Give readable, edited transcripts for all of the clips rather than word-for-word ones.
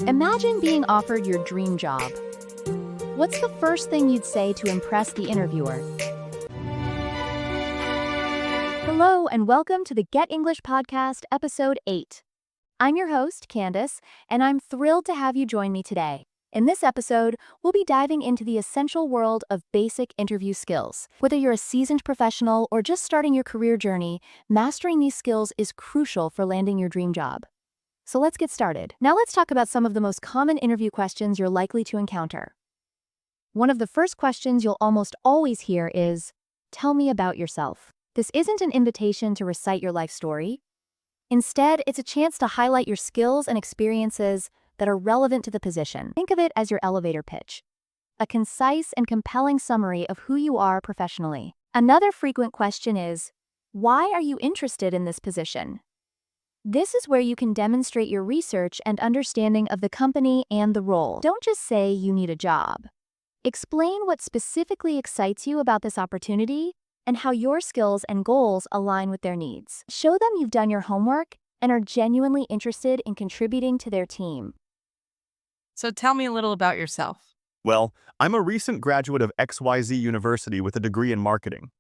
Imagine being offered your dream job. What's the first thing you'd say to impress the interviewer? Hello, and welcome to the Get English Podcast, Episode 8. I'm your host, Candace, and I'm thrilled to have you join me today. In this episode, we'll be diving into the essential world of basic interview skills. Whether you're a seasoned professional or just starting your career journey, mastering these skills is crucial for landing your dream job. So let's get started. Now let's talk about some of the most common interview questions you're likely to encounter. One of the first questions you'll almost always hear is, "Tell me about yourself." This isn't an invitation to recite your life story. Instead, it's a chance to highlight your skills and experiences that are relevant to the position. Think of it as your elevator pitch, a concise and compelling summary of who you are professionally. Another frequent question is, why are you interested in this position? This is where you can demonstrate your research and understanding of the company and the role. Don't just say you need a job. Explain what specifically excites you about this opportunity and how your skills and goals align with their needs. Show them you've done your homework and are genuinely interested in contributing to their team. So tell me a little about yourself. Well, I'm a recent graduate of XYZ University with a degree in marketing.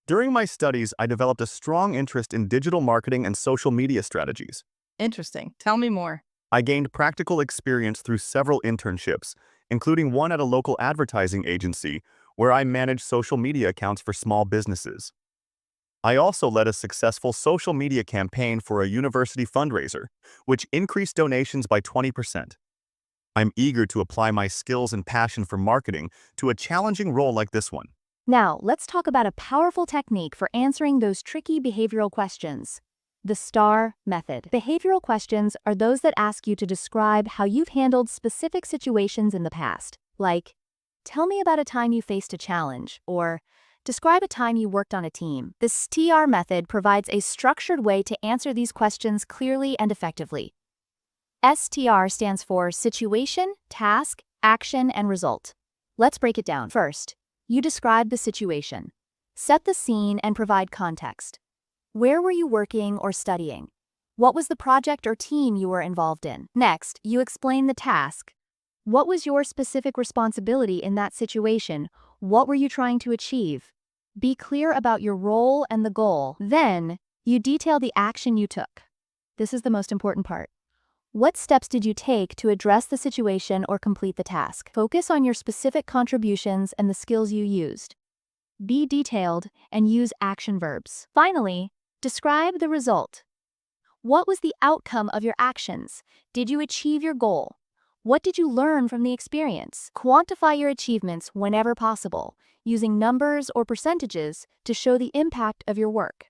During my studies, I developed a strong interest in digital marketing and social media strategies. Interesting. Tell me more. I gained practical experience through several internships, including one at a local advertising agency where I managed social media accounts for small businesses. I also led a successful social media campaign for a university fundraiser, which increased donations by 20%. I'm eager to apply my skills and passion for marketing to a challenging role like this one. Now, let's talk about a powerful technique for answering those tricky behavioral questions. The STAR method. Behavioral questions are those that ask you to describe how you've handled specific situations in the past, like, tell me about a time you faced a challenge, or describe a time you worked on a team. The STAR method provides a structured way to answer these questions clearly and effectively. STR stands for situation, task, action, and result. Let's break it down. First, you describe the situation. Set the scene and provide context. Where were you working or studying? What was the project or team you were involved in? Next, you explain the task. What was your specific responsibility in that situation? What were you trying to achieve? Be clear about your role and the goal. Then, you detail the action you took. This is the most important part. What steps did you take to address the situation or complete the task? Focus on your specific contributions and the skills you used. Be detailed and use action verbs. Finally, describe the result. What was the outcome of your actions? Did you achieve your goal? What did you learn from the experience? Quantify your achievements whenever possible, using numbers or percentages to show the impact of your work.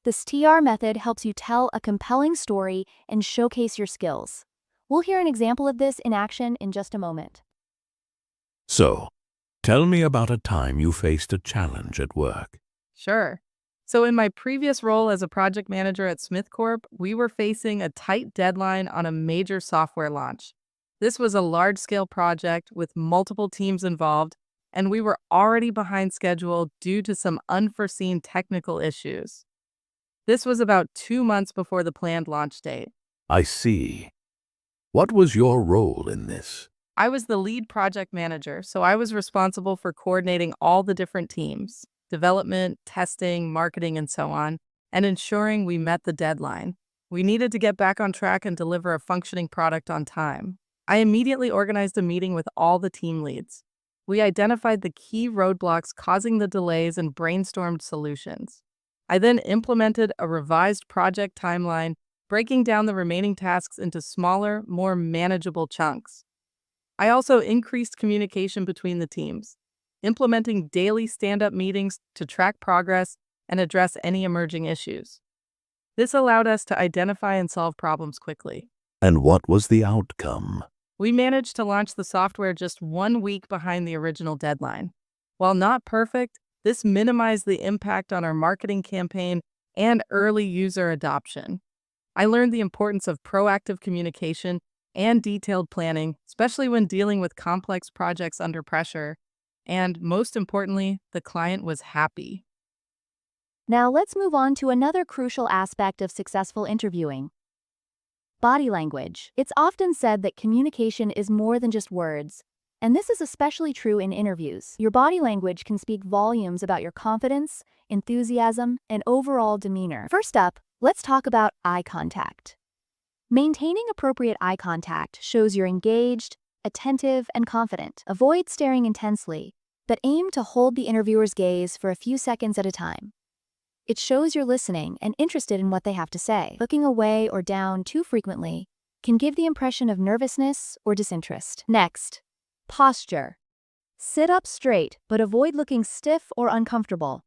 The STR method helps you tell a compelling story and showcase your skills. We'll hear an example of this in action in just a moment. So, tell me about a time you faced a challenge at work. Sure. So in my previous role as a project manager at Smith Corp, we were facing a tight deadline on a major software launch. This was a large-scale project with multiple teams involved, and we were already behind schedule due to some unforeseen technical issues. This was about 2 months before the planned launch date. I see. What was your role in this? I was the lead project manager, so I was responsible for coordinating all the different teams, development, testing, marketing, and so on, and ensuring we met the deadline. We needed to get back on track and deliver a functioning product on time. I immediately organized a meeting with all the team leads. We identified the key roadblocks causing the delays and brainstormed solutions. I then implemented a revised project timeline, breaking down the remaining tasks into smaller, more manageable chunks. I also increased communication between the teams, implementing daily stand-up meetings to track progress and address any emerging issues. This allowed us to identify and solve problems quickly. And what was the outcome? We managed to launch the software just 1 week behind the original deadline. While not perfect, this minimized the impact on our marketing campaign and early user adoption. I learned the importance of proactive communication and detailed planning, especially when dealing with complex projects under pressure. And most importantly, the client was happy. Now let's move on to another crucial aspect of successful interviewing: Body language. It's often said that communication is more than just words, and this is especially true in interviews. Your body language can speak volumes about your confidence, enthusiasm, and overall demeanor. First up, let's talk about eye contact. Maintaining appropriate eye contact shows you're engaged, attentive, and confident. Avoid staring intensely, but aim to hold the interviewer's gaze for a few seconds at a time. It shows you're listening and interested in what they have to say. Looking away or down too frequently can give the impression of nervousness or disinterest. Next, posture. Sit up straight, but avoid looking stiff or uncomfortable.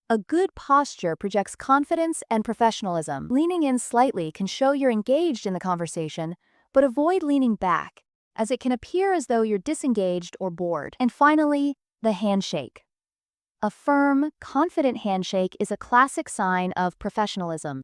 A good posture projects confidence and professionalism. Leaning in slightly can show you're engaged in the conversation, but avoid leaning back, as it can appear as though you're disengaged or bored. And finally, the handshake. A firm, confident handshake is a classic sign of professionalism.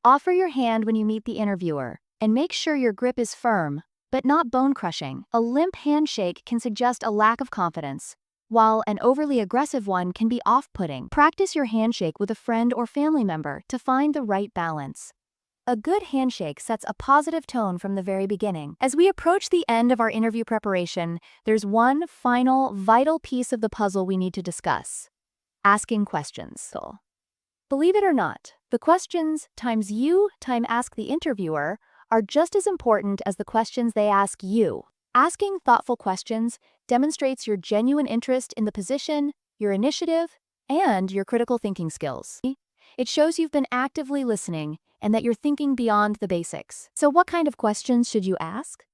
Offer your hand when you meet the interviewer, and make sure your grip is firm, but not bone-crushing. A limp handshake can suggest a lack of confidence, while an overly aggressive one can be off-putting. Practice your handshake with a friend or family member to find the right balance. A good handshake sets a positive tone from the very beginning. As we approach the end of our interview preparation, there's one final, vital piece of the puzzle we need to discuss: asking questions. Believe it or not, the questions times you time ask the interviewer are just as important as the questions they ask you. Asking thoughtful questions demonstrates your genuine interest in the position, your initiative, and your critical thinking skills. It shows you've been actively listening and that you're thinking beyond the basics. So what kind of questions should you ask?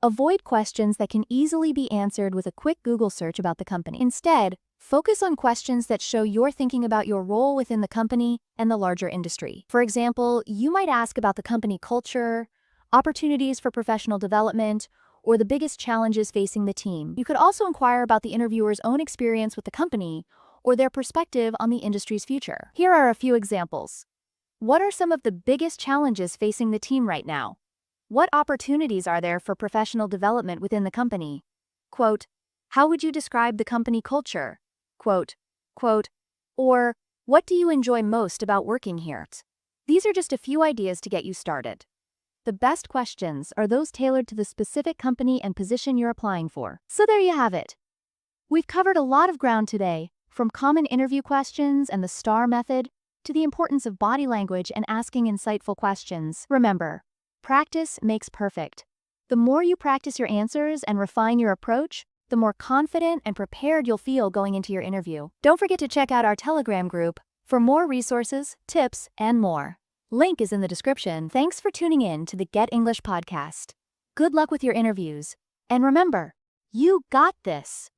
Avoid questions that can easily be answered with a quick Google search about the company. Instead, focus on questions that show you're thinking about your role within the company and the larger industry. For example, you might ask about the company culture, opportunities for professional development, or the biggest challenges facing the team. You could also inquire about the interviewer's own experience with the company or their perspective on the industry's future. Here are a few examples. What are some of the biggest challenges facing the team right now? What opportunities are there for professional development within the company? Quote, how would you describe the company culture? Quote, or what do you enjoy most about working here? These are just a few ideas to get you started. The best questions are those tailored to the specific company and position you're applying for. So there you have it. We've covered a lot of ground today, from common interview questions and the STAR method to the importance of body language and asking insightful questions. Remember, practice makes perfect. The more you practice your answers and refine your approach, the more confident and prepared you'll feel going into your interview. Don't forget to check out our Telegram group for more resources, tips, and more. Link is in the description. Thanks for tuning in to the Get English podcast. Good luck with your interviews. And remember, you got this.